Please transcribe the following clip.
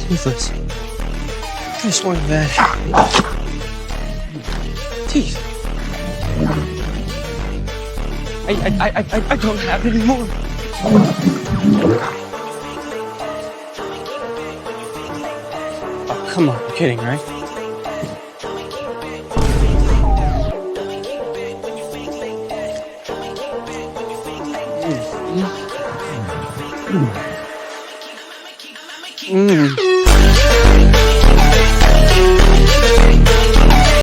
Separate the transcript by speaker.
Speaker 1: Toothless. This one, man. Teeth. I don't have any more. Oh, come on. You're kidding, right? Mmm.